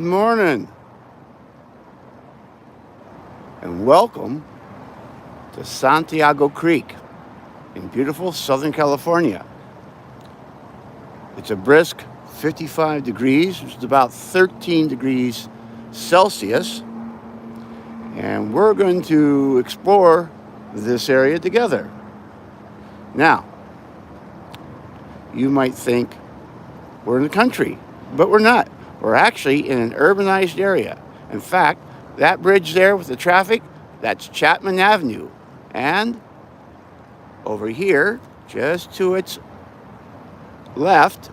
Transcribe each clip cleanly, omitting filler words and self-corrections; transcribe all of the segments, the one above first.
Morning and welcome to Santiago Creek in beautiful Southern California. It's a brisk 55 degrees, which is about 13 degrees Celsius, and we're going to explore this area together. Now, you might think we're in the country, but we're not. We're actually in an urbanized area. In fact, that bridge there with the traffic, that's Chapman Avenue. And over here, just to its left,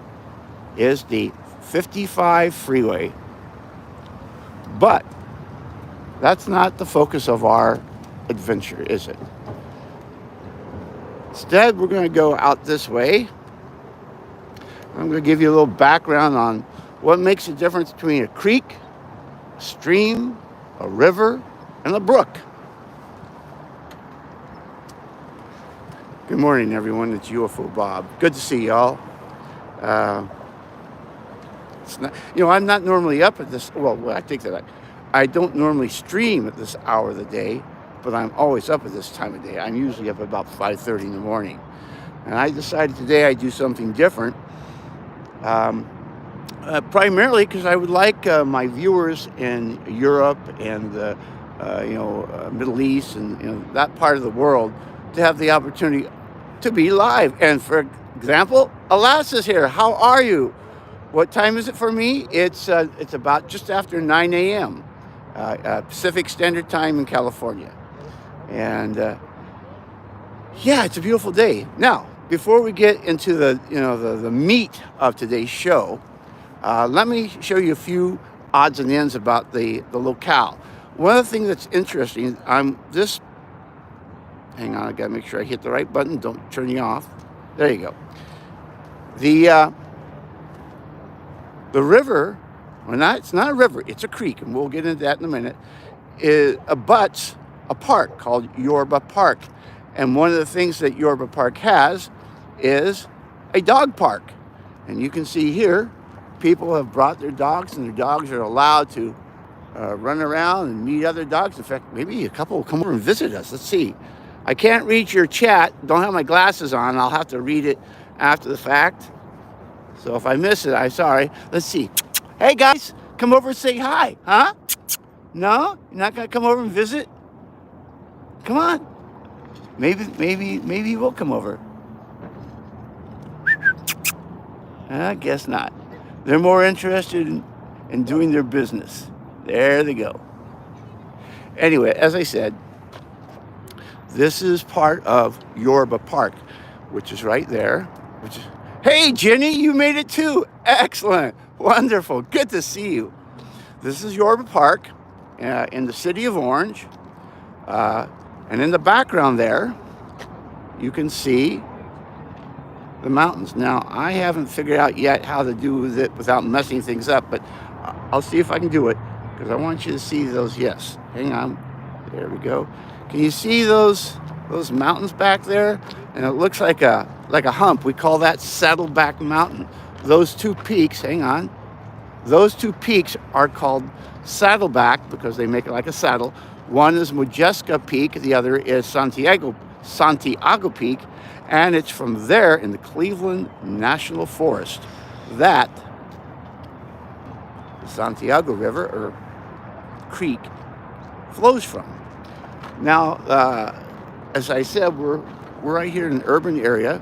is the 55 freeway. But that's not the focus of our adventure, is it? Instead, we're going to go out this way. I'm going to give you a little background on what makes the difference between a creek, a stream, a river, and a brook. Good morning, everyone. It's UFO Bob. Good to see y'all. It's not, I'm not normally up at this. Well, I take that back. I don't normally stream at this hour of the day, but I'm always up at this time of day. I'm usually up about 5:30 in the morning, and I decided today I'd do something different. Primarily because I would like my viewers in Europe and the Middle East and that part of the world to have the opportunity to be live. And for example, Alaska's here. How are you? What time is it for me? It's about just after 9 a.m. Pacific Standard Time in California, and yeah, it's a beautiful day. Now, before we get into the meat of today's show. Let me show you a few odds and ends about the locale. One of the things that's interesting, hang on, I gotta make sure I hit the right button, don't turn you off. There you go. The river, it's not a river, it's a creek, and we'll get into that in a minute, it abuts a park called Yorba Park. And one of the things that Yorba Park has is a dog park. And you can see here, people have brought their dogs, and their dogs are allowed to run around and meet other dogs. In fact, maybe a couple will come over and visit us. Let's see. I can't read your chat. Don't have my glasses on. I'll have to read it after the fact. So if I miss it, I'm sorry. Let's see. Hey, guys, come over and say hi. Huh? No? You're not going to come over and visit? Come on. Maybe you will come over. I guess not. They're more interested in doing their business. There they go. Anyway, as I said, this is part of Yorba Park, which is right there. Hey, Jenny, you made it too. Excellent. Wonderful. Good to see you. This is Yorba Park in the city of Orange. And in the background there, you can see the mountains. Now, I haven't figured out yet how to do it without messing things up, but I'll see if I can do it, because I want you to see those. Yes, hang on. There we go. Can you see those mountains back there? And it looks like a hump. We call that Saddleback Mountain. Those two peaks, hang on. Those two peaks are called Saddleback because they make it like a saddle. One is Modjeska Peak, the other is Santiago Peak. And it's from there in the Cleveland National Forest that the Santiago River or Creek flows from. Now, as I said, we're right here in an urban area.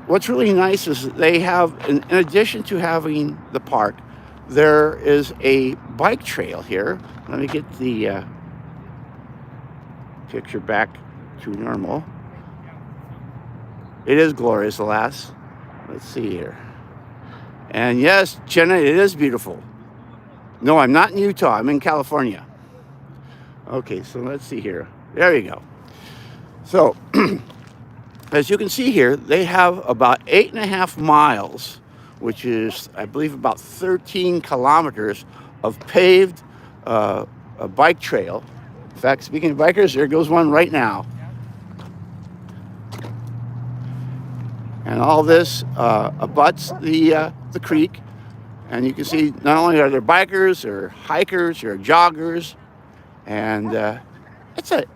What's really nice is that they have, in addition to having the park, there is a bike trail here. Let me get the picture back to normal. It is glorious, alas. Let's see here. And yes, Jenna, it is beautiful. No, I'm not in Utah. I'm in California. Okay, so let's see here. There you go. So, as you can see here, they have about 8.5 miles, which is, I believe, about 13 kilometers of paved a bike trail. In fact, speaking of bikers, there goes one right now. And all this abuts the creek, And you can see not only are there bikers, there are hikers, there are joggers, and it's a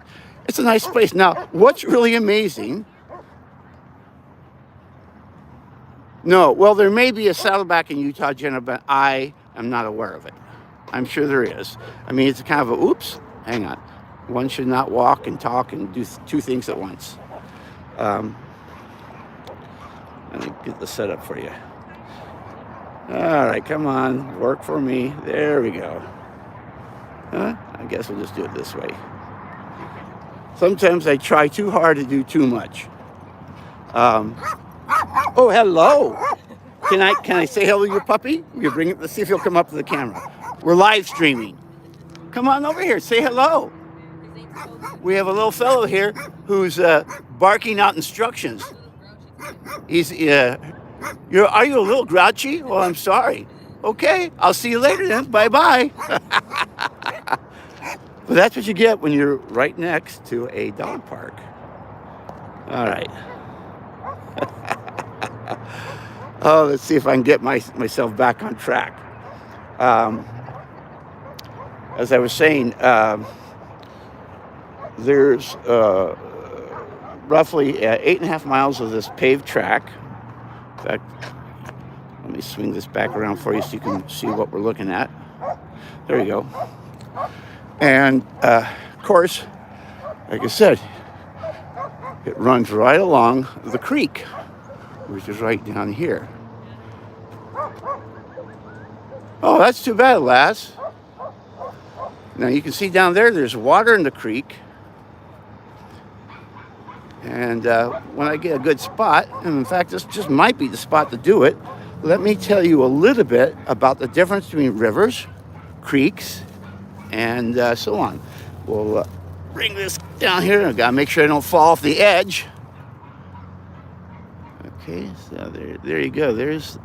nice place. Now, what's really amazing? No, well, there may be a saddleback in Utah, Jenna, but I am not aware of it. I'm sure there is. I mean, it's kind of a oops. Hang on, one should not walk and talk and do two things at once. Let me get the setup for you. All right, come on, work for me. There we go. I guess we'll just do it this way. Sometimes I try too hard to do too much. Oh, hello. Can I say hello to your puppy? You bring it. Let's see if he'll come up to the camera. We're live streaming. Come on over here. Say hello. We have a little fellow here who's barking out instructions. He's are you a little grouchy? Well, I'm sorry. Okay, I'll see you later then. Bye-bye. Well, that's what you get when you're right next to a dog park. All right. Oh, let's see if I can get myself back on track. As I was saying, there's roughly 8.5 miles of this paved track. In fact, let me swing this back around for you so you can see what we're looking at. There you go. And of course, like I said, it runs right along the creek, which is right down here. Oh, that's too bad, lass. Now you can see down there, there's water in the creek. And when I get a good spot, and in fact, this just might be the spot to do it, let me tell you a little bit about the difference between rivers, creeks, and so on. We'll bring this down here. I've got to make sure I don't fall off the edge. Okay, so there you go.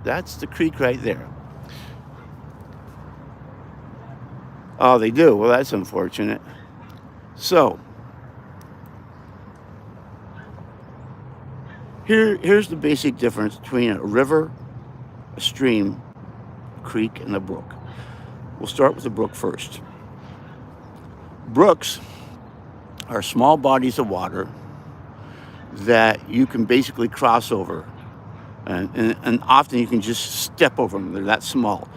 That's the creek right there. Oh, they do? Well, that's unfortunate. So, here's the basic difference between a river, a stream, a creek, and a brook. We'll start with the brook first. Brooks are small bodies of water that you can basically cross over. And often you can just step over them. They're that small.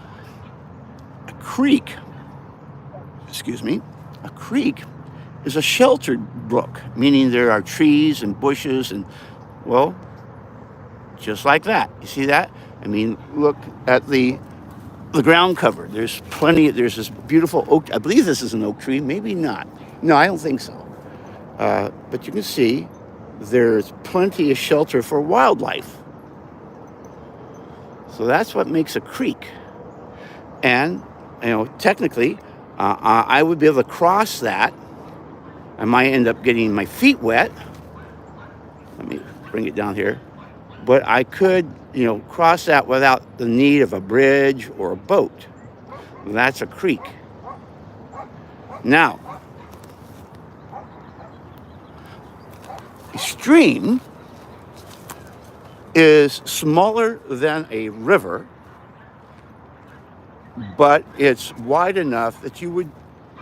A creek is a sheltered brook, meaning there are trees and bushes and, well, just like that. You see that? I mean, look at the ground cover. There's this beautiful oak. I believe this is an oak tree. Maybe not. No, I don't think so. But you can see there's plenty of shelter for wildlife. So that's what makes a creek. And, technically, I would be able to cross that. I might end up getting my feet wet. Let me bring it down here. But I could, cross that without the need of a bridge or a boat. That's a creek. Now, a stream is smaller than a river, but it's wide enough that you would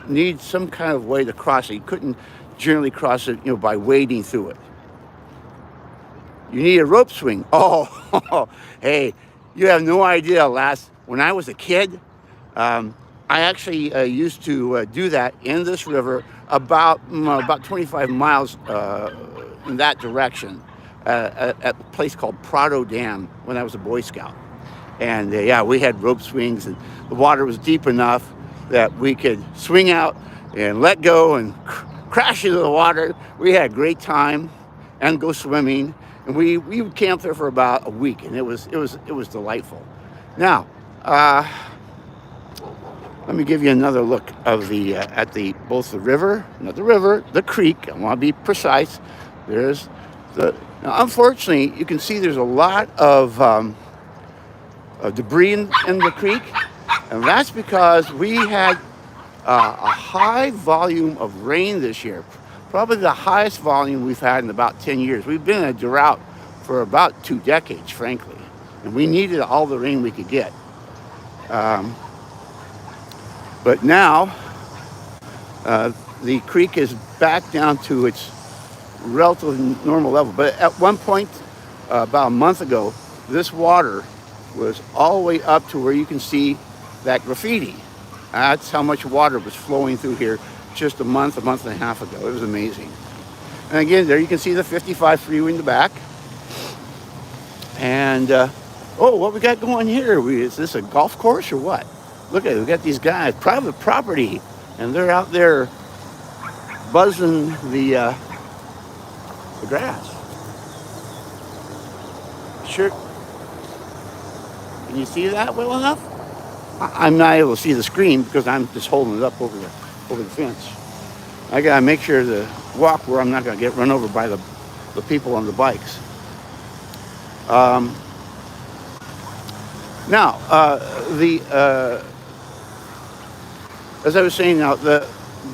need some kind of way to cross it. You couldn't generally cross it, by wading through it. You need a rope swing. Oh, hey, you have no idea, lass. When I was a kid, I actually used to do that in this river about 25 miles in that direction at a place called Prado Dam when I was a Boy Scout. And we had rope swings, and the water was deep enough that we could swing out and let go and crash into the water. We had a great time and go swimming. And we would camp there for about a week, and it was delightful. Now, let me give you another look of both the river, not the river, the creek. I want to be precise. Now, unfortunately, you can see there's a lot of debris in the creek, and that's because we had a high volume of rain this year. Probably the highest volume we've had in about 10 years. We've been in a drought for about 2 decades, frankly. And we needed all the rain we could get. But now the creek is back down to its relatively normal level. But at one point, about a month ago, this water was all the way up to where you can see that graffiti. That's how much water was flowing through here just a month and a half ago. It was amazing. And again, there you can see the 55 freeway in the back. And, oh, what we got going here? Is this a golf course or what? Look at it, we got these guys, private property, and they're out there buzzing the grass. Sure. Can you see that well enough? I'm not able to see the screen because I'm just holding it up over the fence. I gotta make sure to walk where I'm not gonna get run over by the people on the bikes. Now, as I was saying, now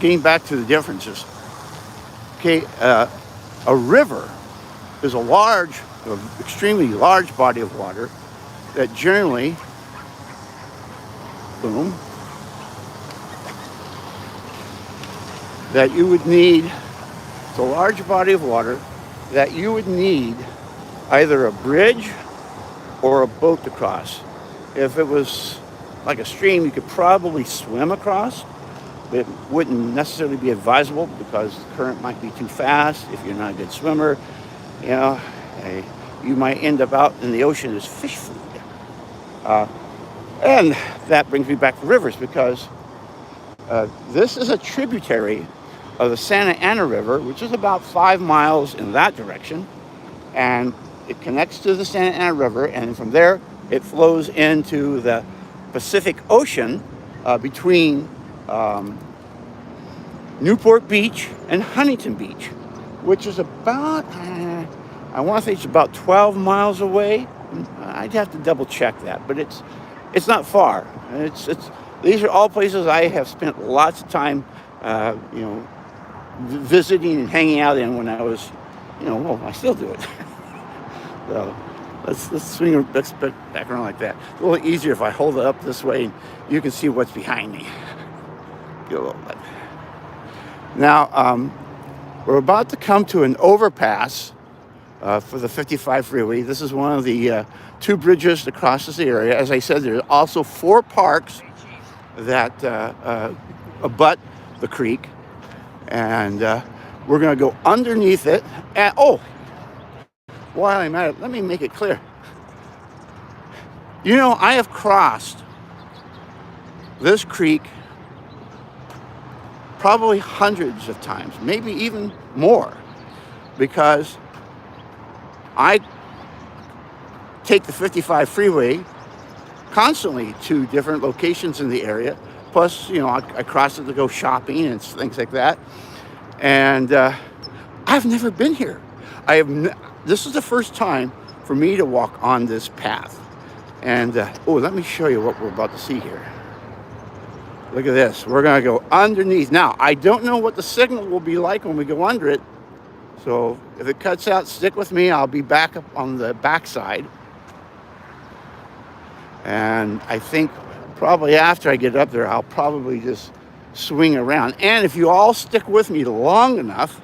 getting back to the differences. Okay, a river is extremely large body of water that generally, boom, that you would need. It's a large body of water that you would need either a bridge or a boat to cross. If it was like a stream, you could probably swim across, but it wouldn't necessarily be advisable because the current might be too fast. If you're not a good swimmer, you know, you might end up out in the ocean as fish food. And that brings me back to rivers because this is a tributary of the Santa Ana River, which is about 5 miles in that direction. And it connects to the Santa Ana River, and from there it flows into the Pacific Ocean between Newport Beach and Huntington Beach, which is about, I want to say it's about 12 miles away. I'd have to double check that, but it's not far. These are all places I have spent lots of time, visiting and hanging out in when I was, well, I still do it. So let's swing back around like that. It's a little easier if I hold it up this way and you can see what's behind me. Get a little bit. Now, we're about to come to an overpass for the 55 freeway. This is one of the 2 bridges that crosses the area. As I said, there's also 4 parks that abut the creek. And we're going to go underneath it. And, while I'm at it, let me make it clear. I have crossed this creek probably hundreds of times, maybe even more, because I take the 55 freeway constantly to different locations in the area. Plus, I cross it to go shopping and things like that. And I've never been here. This is the first time for me to walk on this path. And, let me show you what we're about to see here. Look at this. We're going to go underneath. Now, I don't know what the signal will be like when we go under it. So if it cuts out, stick with me. I'll be back up on the backside. And I think probably after I get up there, I'll probably just swing around. And if you all stick with me long enough,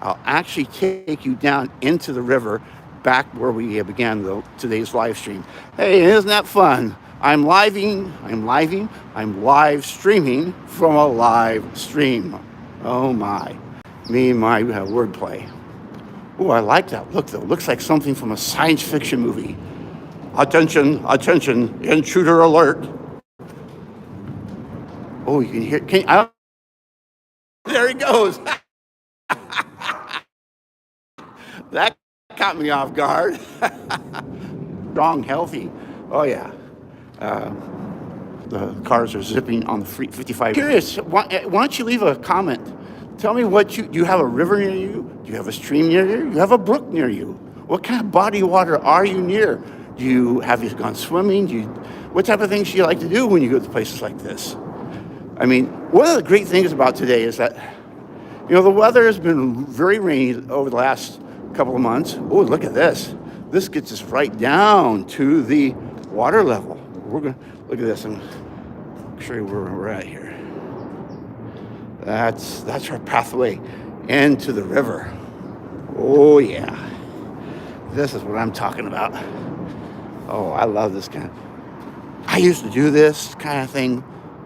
I'll actually take you down into the river back where we began today's live stream. Hey, isn't that fun? I'm live streaming from a live stream. Oh my wordplay. Oh, I like that look though. Looks like something from a science fiction movie. Attention, intruder alert. Oh, you can hear, there he goes. That caught me off guard. Strong, healthy. Oh yeah. The cars are zipping on the 55. Curious, why don't you leave a comment? Tell me do you have a river near you? Do you have a stream near you? Do you have a brook near you? What kind of body of water are you near? Have you gone swimming? What type of things do you like to do when you go to places like this? I mean, one of the great things about today is that, the weather has been very rainy over the last couple of months. Oh, look at this. This gets us right down to the water level. we're gonna look at this and show you where we're at here. That's our pathway into the river. Oh yeah, this is what I'm talking about. Oh, I love this kind. I used to do this kind of thing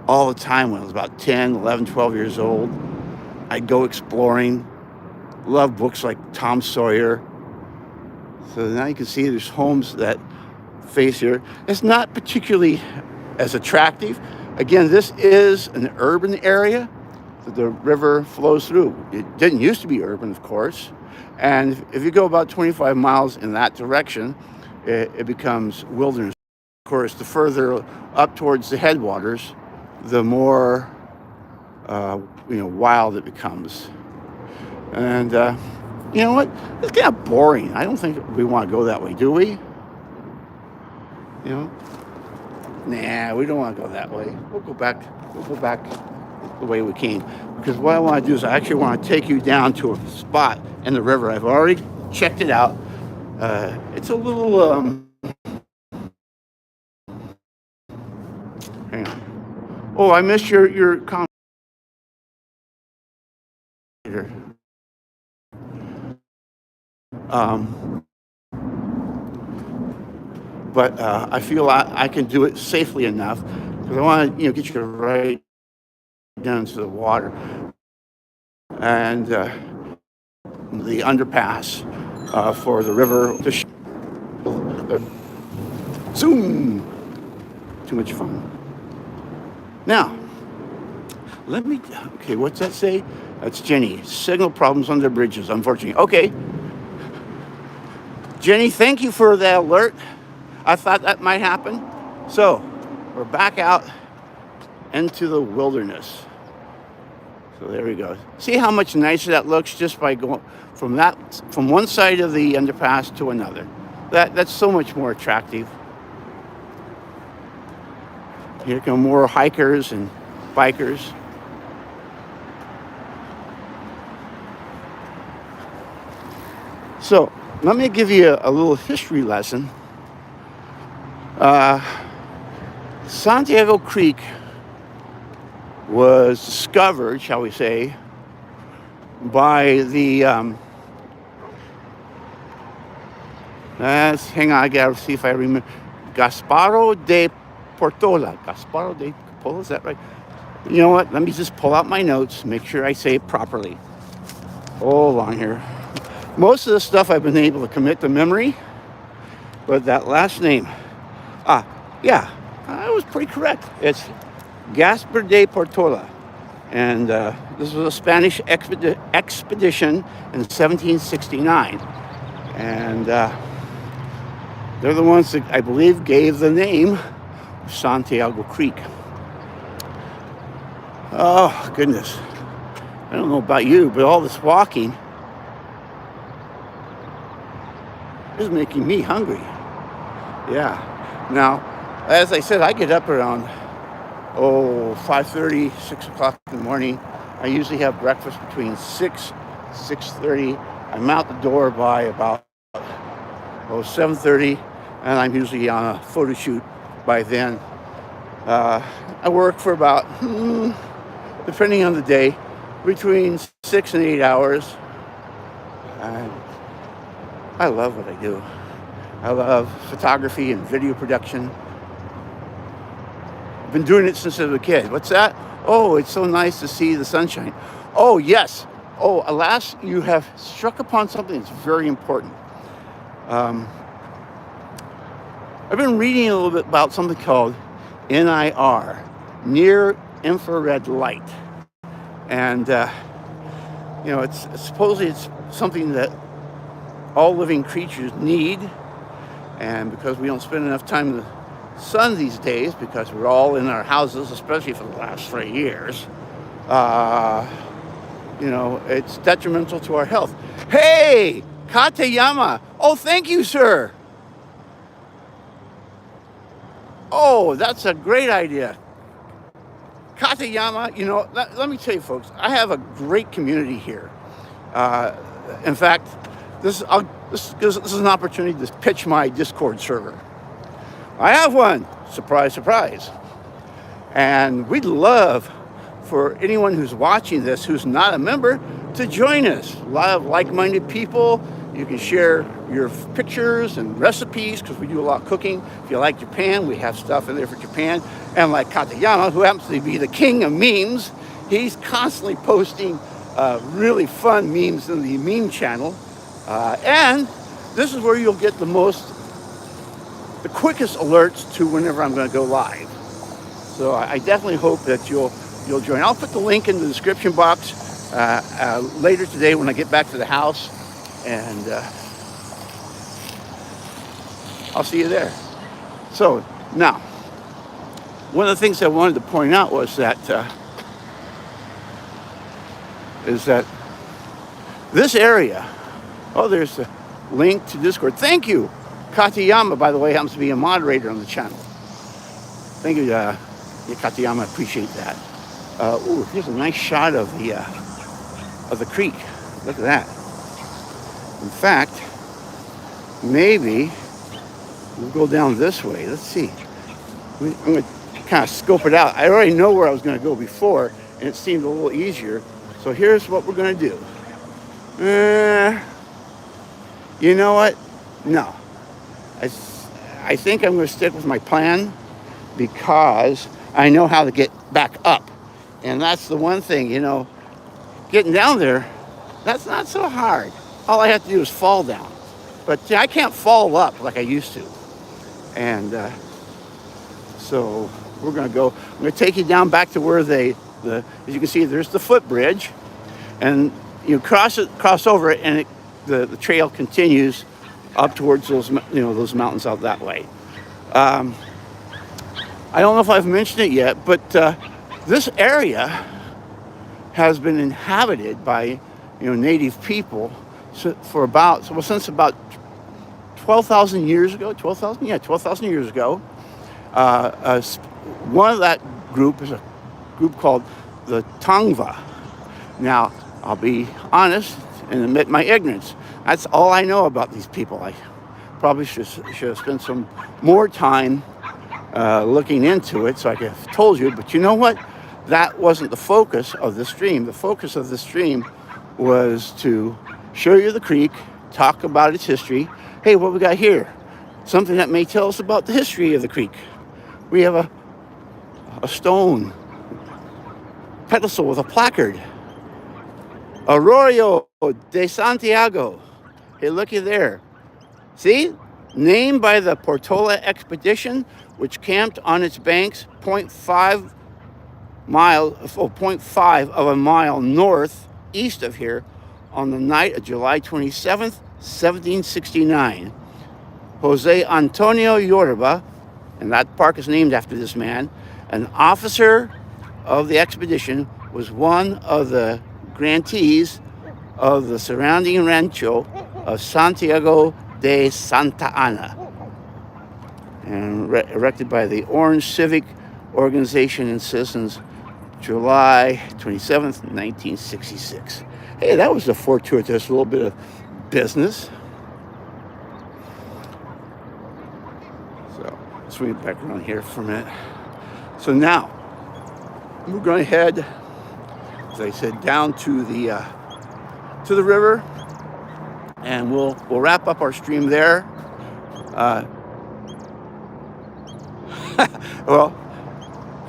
all the time when I was about 10, 11, 12 years old. I'd go exploring. Love books like Tom Sawyer. So now you can see there's homes that face here. It's not particularly as attractive. Again, this is an urban area that the river flows through. It didn't used to be urban, of course. And if you go about 25 miles in that direction, it becomes wilderness. Of course, the further up towards the headwaters, the more wild it becomes. And you know what? It's kind of boring. I don't think we want to go that way, do we? Nah, we don't want to go that way. We'll go back the way we came. Because what I want to do is I actually want to take you down to a spot in the river. I've already checked it out. It's a little hang on. Oh, I missed your comment here. But I feel I can do it safely enough because I want to, get you right down to the water and the underpass for the river. Zoom! Too much fun. Now, okay, what's that say? That's Jenny. Signal problems under bridges, unfortunately. Okay. Jenny, thank you for that alert. I thought that might happen. So, we're back out into the wilderness. So there we go. See how much nicer that looks just by going from one side of the underpass to another. That's so much more attractive. Here come more hikers and bikers. So, let me give you a little history lesson. Santiago Creek was discovered, shall we say, by the hang on, I gotta see if I remember. Gasparo de Portola. Gasparo de Portola, is that right? You know what? Let me just pull out my notes, make sure I say it properly. Hold on here. Most of the stuff I've been able to commit to memory, but that last name, yeah, I was pretty correct. It's Gaspar de Portola. And this was a Spanish expedition in 1769. And they're the ones that I believe gave the name Santiago Creek. Oh, goodness. I don't know about you, but all this walking is making me hungry. Yeah. Now, as I said, I get up around 5:30, 6 o'clock in the morning. I usually have breakfast between 6:30. I'm out the door by about 7:30, and I'm usually on a photo shoot by then. I work for about, depending on the day, between 6 and 8 hours. And I love what I do. I love photography and video production. I've been doing it since I was a kid. What's that? Oh, it's so nice to see the sunshine. Oh, yes. Oh, alas, you have struck upon something that's very important. I've been reading a little bit about something called NIR, near infrared light. And, it's supposedly it's something that all living creatures need. And because we don't spend enough time in the sun these days, because we're all in our houses, especially for the last 3 years, it's detrimental to our health. Hey, Katayama. Oh, thank you, sir. Oh, that's a great idea. Katayama, let me tell you, folks, I have a great community here. In fact, this is an opportunity to pitch my Discord server. I have one. Surprise, surprise. And we'd love for anyone who's watching this who's not a member to join us. A lot of like-minded people. You can share your pictures and recipes because we do a lot of cooking. If you like Japan, we have stuff in there for Japan. And like Katayama, who happens to be the king of memes, he's constantly posting really fun memes in the meme channel. And this is where you'll get the quickest alerts to whenever I'm going to go live. So I definitely hope that you'll join. I'll put the link in the description box later today when I get back to the house, and I'll see you there. So now, one of the things I wanted to point out was that this area. Oh, there's a link to Discord. Thank you. Katayama, by the way, happens to be a moderator on the channel. Thank you, Katayama. Appreciate that. Ooh, here's a nice shot of the creek. Look at that. In fact, maybe we'll go down this way. Let's see. I'm going to kind of scope it out. I already know where I was going to go before, and it seemed a little easier. So here's what we're going to do. You know what? No. I think I'm going to stick with my plan because I know how to get back up. And that's the one thing, getting down there, that's not so hard. All I have to do is fall down. But I can't fall up like I used to. And so we're going to go. I'm going to take you down back to where as you can see, there's the footbridge. And you cross over it, and the trail continues up towards those mountains out that way. I don't know if I've mentioned it yet, but this area has been inhabited by native people since about 12,000 years ago. 12,000? Yeah, 12,000 years ago. One of that group is a group called the Tongva. Now, I'll be honest and admit my ignorance. That's all I know about these people. I probably should have spent some more time looking into it so I could have told you. But you know what? That wasn't the focus of the stream. The focus of the stream was to show you the creek, talk about its history. Hey, what we got here? Something that may tell us about the history of the creek. We have a stone pedestal with a placard. Arroyo de Santiago. Hey, looky there. See? Named by the Portola expedition, which camped on its banks 0.5 of a mile northeast of here on the night of July 27th, 1769. Jose Antonio Yorba, and that park is named after this man, an officer of the expedition, was one of the grantees of the surrounding rancho of Santiago de Santa Ana, and erected by the Orange Civic Organization and Citizens, July 27th, 1966. Hey, that was a fortuitous little bit of business. So, swing it back around here for a minute. So now, we're going to head, as I said, down to the river, and we'll wrap up our stream there. Well,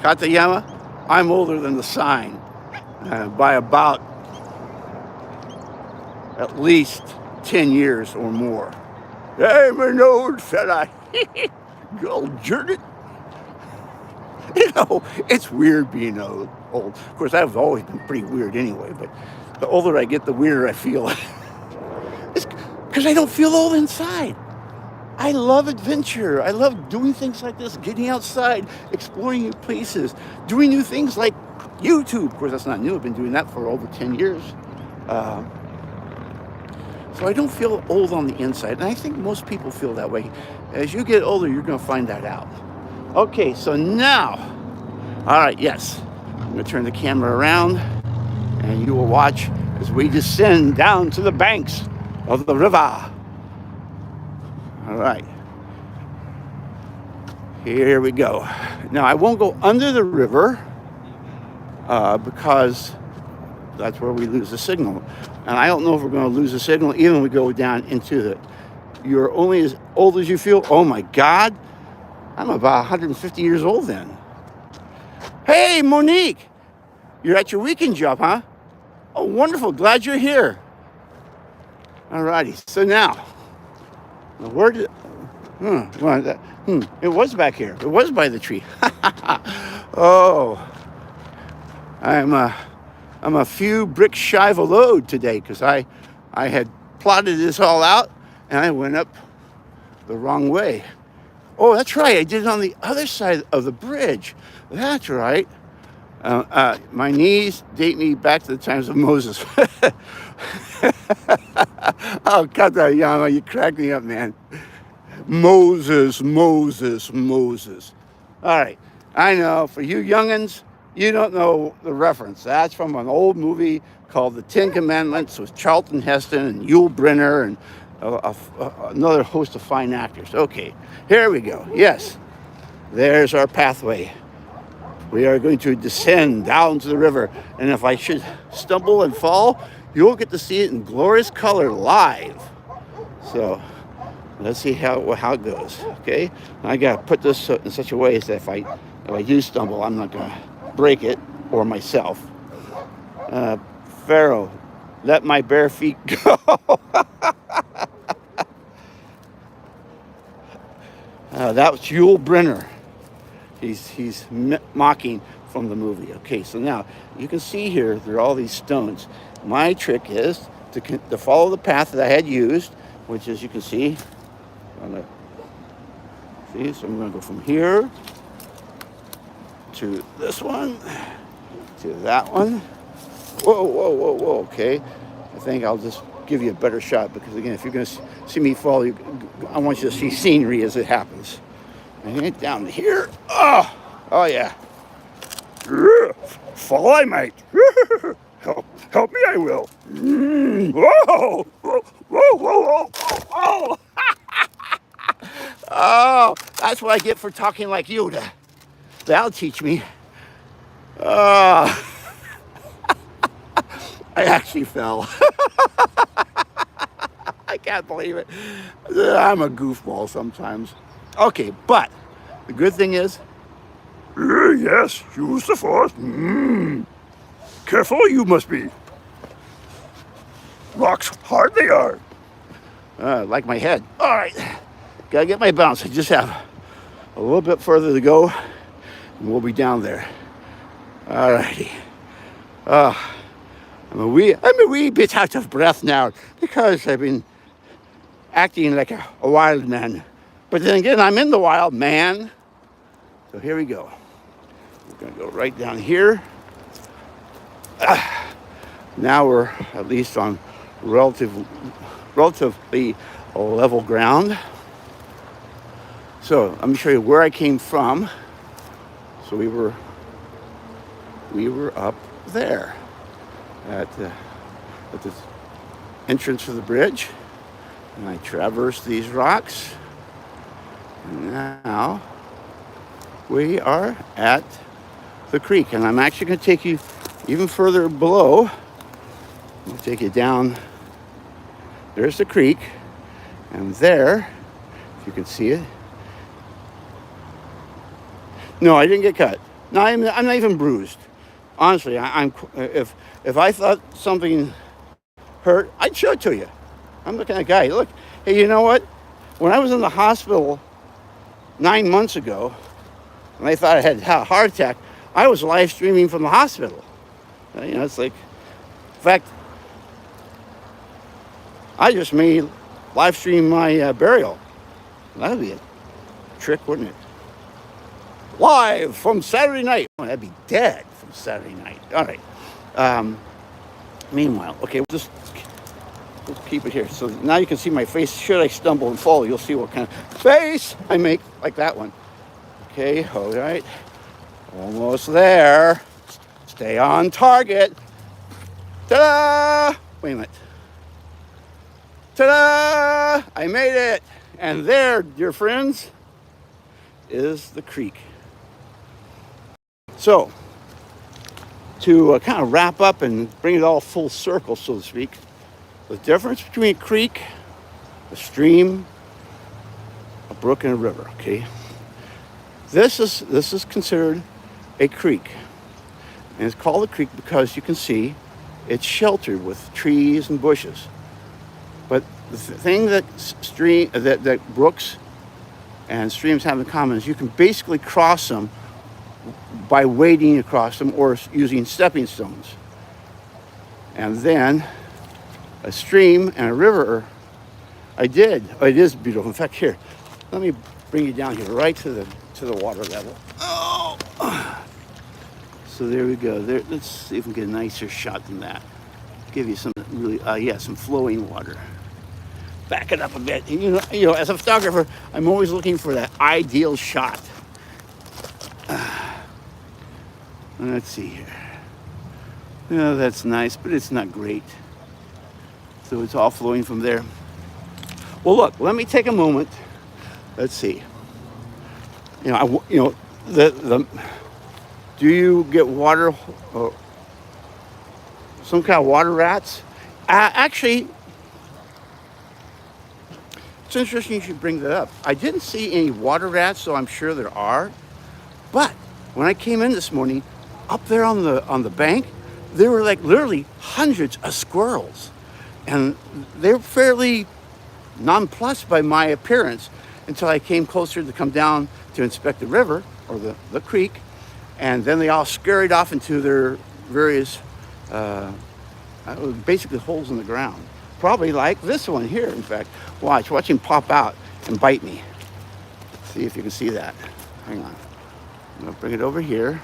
Katayama, I'm older than the sign by about at least 10 years or more. I'm an old fella. Gold journey. It's weird being old. Of course, I've always been pretty weird anyway, but the older I get, the weirder I feel. It's because I don't feel old inside. I love adventure. I love doing things like this, getting outside, exploring new places, doing new things like YouTube. Of course, that's not new. I've been doing that for over 10 years. So I don't feel old on the inside. And I think most people feel that way. As you get older, you're going to find that out. Okay, so now, all right, yes. I'm going to turn the camera around, and you will watch as we descend down to the banks of the river. All right. Here we go. Now, I won't go under the river because that's where we lose the signal. And I don't know if we're going to lose the signal even when we go down into the... You're only as old as you feel. Oh, my God. I'm about 150 years old then. Hey, Monique. You're at your weekend job, huh? Oh, wonderful. Glad you're here. All righty. So now, where did... it was back here. It was by the tree. Oh, I'm a few bricks shy of a load today because I had plotted this all out and I went up the wrong way. Oh, that's right. I did it on the other side of the bridge. That's right. My knees date me back to the times of Moses. Oh, Katayama, you cracked me up, man. Moses. All right. I know, for you youngins, you don't know the reference. That's from an old movie called The Ten Commandments with Charlton Heston and Yul Brynner and another host of fine actors. Okay, here we go. Yes, there's our pathway. We are going to descend down to the river. And if I should stumble and fall, you'll get to see it in glorious color live. So let's see how it goes, okay? I got to put this in such a way that if I do stumble, I'm not going to break it or myself. Pharaoh, let my bare feet go. That was Yul Brynner. He's mocking from the movie. Okay, so now you can see here there are all these stones. My trick is to follow the path that I had used, which, as you can see, so I'm going to go from here to this one, to that one. Whoa, okay. I think I'll just give you a better shot because, again, if you're going to see me fall, I want you to see scenery as it happens. And get down to here. Oh yeah. Fall I might. Help me I will. Whoa. Oh, that's what I get for talking like Yoda. That'll teach me. I actually fell. I can't believe it. I'm a goofball sometimes. Okay, but the good thing is, yes, use the force. Careful you must be. Rocks hard they are. Like my head. All right, gotta get my bounce. I just have a little bit further to go, and we'll be down there. All righty. I'm a wee bit out of breath now because I've been acting like a wild man. But then again, I'm in the wild, man. So here we go. We're going to go right down here. Now we're at least on relatively level ground. So let me show you where I came from. So we were up there at the entrance of the bridge. And I traversed these rocks. And now we are at the creek, and I'm actually going to take you even further below. I'll take you down. There's the creek, and there, if you can see it. No, I didn't get cut. No, I'm not even bruised. Honestly, if I thought something hurt, I'd show it to you. I'm the kind of guy. Look, hey, you know what? When I was in the hospital 9 months ago, and I thought I had a heart attack, I was live streaming from the hospital. It's like, in fact, I just may live stream my burial. That'd be a trick, wouldn't it? Live from Saturday night. Oh, that'd be dead from Saturday night. All right. Meanwhile, okay, we'll just keep it here. So now you can see my face. Should I stumble and fall, you'll see what kind of face I make, like that one. Okay, all right. Almost there. Stay on target. Ta-da! Wait a minute. Ta-da! I made it. And there, dear friends, is the creek. So, to kind of wrap up and bring it all full circle, so to speak, the difference between a creek, a stream, a brook, and a river, okay? This is considered a creek. And it's called a creek because you can see it's sheltered with trees and bushes. But the thing that that brooks and streams have in common is you can basically cross them by wading across them or using stepping stones. And then a stream and a river, it is beautiful. In fact, here, let me bring you down here right to the water level. Oh, so there we go. There, let's see if we can get a nicer shot than that. Give you some really, some flowing water. Back it up a bit. You know, as a photographer, I'm always looking for that ideal shot. Let's see here. Oh, that's nice, but it's not great. So it's all flowing from there. Well, look, let me take a moment. Let's see. Do you get water, some kind of water rats? Actually, it's interesting you should bring that up. I didn't see any water rats, so I'm sure there are. But when I came in this morning, up there on the bank, there were like literally hundreds of squirrels. And they were fairly nonplussed by my appearance until I came closer to come down to inspect the river or the creek. And then they all scurried off into their various, basically holes in the ground. Probably like this one here, in fact. Watch him pop out and bite me. See if you can see that. Hang on. I'm gonna bring it over here.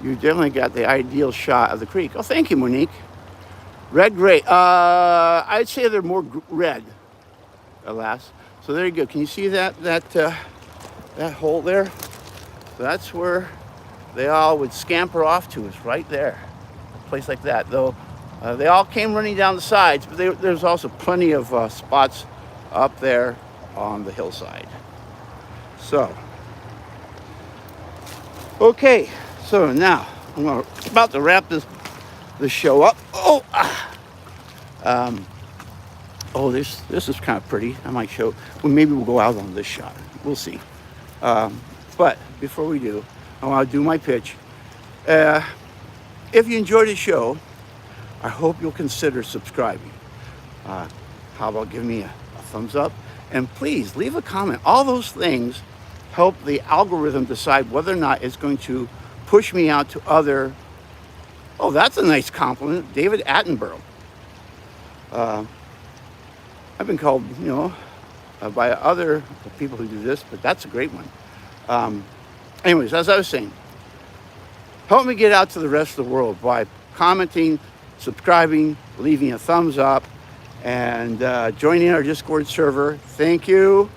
You definitely got the ideal shot of the creek. Oh, thank you, Monique. Red, gray. I'd say they're more red, alas. So there you go. Can you see that hole there? So that's where they all would scamper off to, is right there. A place like that. Though they all came running down the sides, but there's also plenty of spots up there on the hillside. So, okay. So now I'm about to wrap this show up. This is kind of pretty. I might show. Well, maybe we'll go out on this shot. We'll see. But before we do, I want to do my pitch. If you enjoyed the show, I hope you'll consider subscribing. How about giving me a thumbs up? And please leave a comment. All those things help the algorithm decide whether or not it's going to push me out to other. Oh, that's a nice compliment, David Attenborough. I've been called, by other people who do this, but that's a great one. Anyways, as I was saying, help me get out to the rest of the world by commenting, subscribing, leaving a thumbs up, and joining our Discord server. Thank you,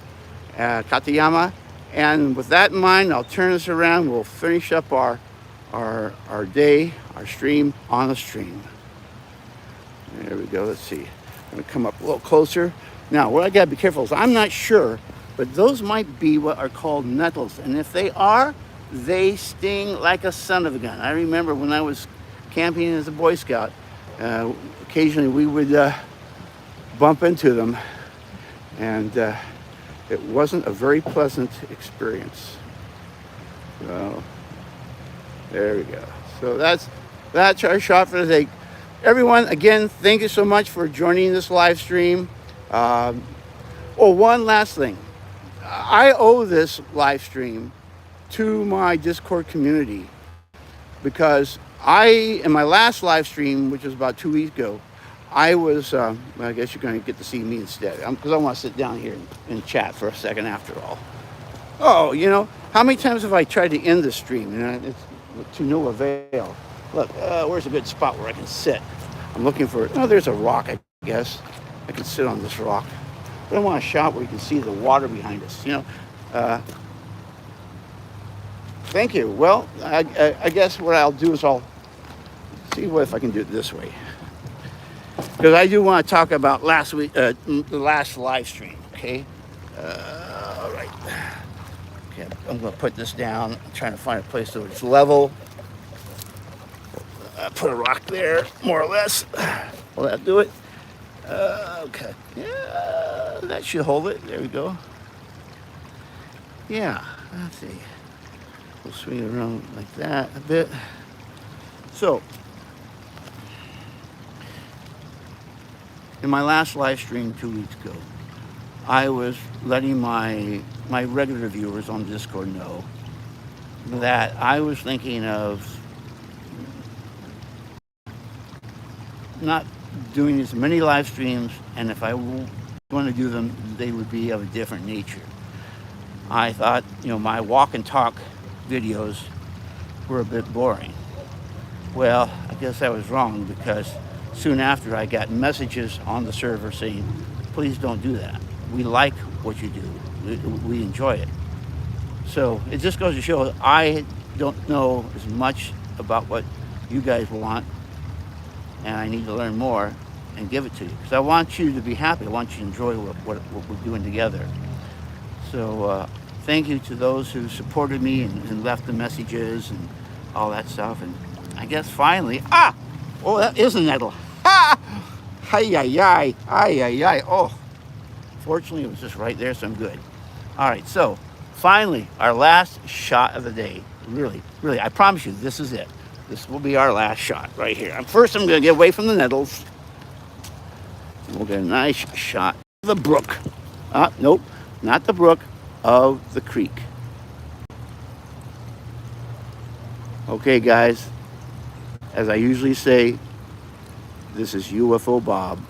Katayama. And with that in mind, I'll turn this around. We'll finish up our day, our stream on the stream. There we go. Let's see. I'm going to come up a little closer. Now, what I got to be careful is I'm not sure, but those might be what are called nettles. And if they are, they sting like a son of a gun. I remember when I was camping as a Boy Scout, occasionally we would bump into them, and it wasn't a very pleasant experience. So there we go. So that's our shot for today. Everyone, again, thank you so much for joining this live stream. One last thing. I owe this live stream to my Discord community because in my last live stream, which was about 2 weeks ago, I was, I guess you're going to get to see me instead, because I want to sit down here and chat for a second after all. Oh, how many times have I tried to end the stream? It's to no avail. Look, where's a good spot where I can sit? I'm looking for, there's a rock, I guess. I can sit on this rock. But I want a shot where you can see the water behind us, Thank you. Well, I guess what I'll do is I'll see if I can do it this way. Because I do want to talk about last week, the last live stream, okay? All right. Okay, I'm going to put this down. I'm trying to find a place so it's level. Put a rock there, more or less. Will that do it? Okay. Yeah, that should hold it. There we go. Yeah, let's see. We'll swing it around like that a bit. So, in my last live stream 2 weeks ago, I was letting my regular viewers on Discord know that I was thinking of not doing as many live streams, and if I want to do them, they would be of a different nature. I thought, my walk and talk videos were a bit boring. Well, I guess I was wrong, because soon after I got messages on the server saying, please don't do that. We like what you do. We enjoy it. So it just goes to show I don't know as much about what you guys want, and I need to learn more and give it to you, because I want you to be happy. I want you to enjoy what we're doing together. So thank you to those who supported me and left the messages and all that stuff. And I guess finally, oh, that is a nettle. Ay. Oh, fortunately it was just right there, so I'm good. All right, so finally, our last shot of the day. Really, I promise you, this is it. This will be our last shot right here. First, I'm going to get away from the nettles. We'll get a nice shot of the brook. Nope, not the brook, of the creek. Okay, guys, as I usually say, this is UFO Bob.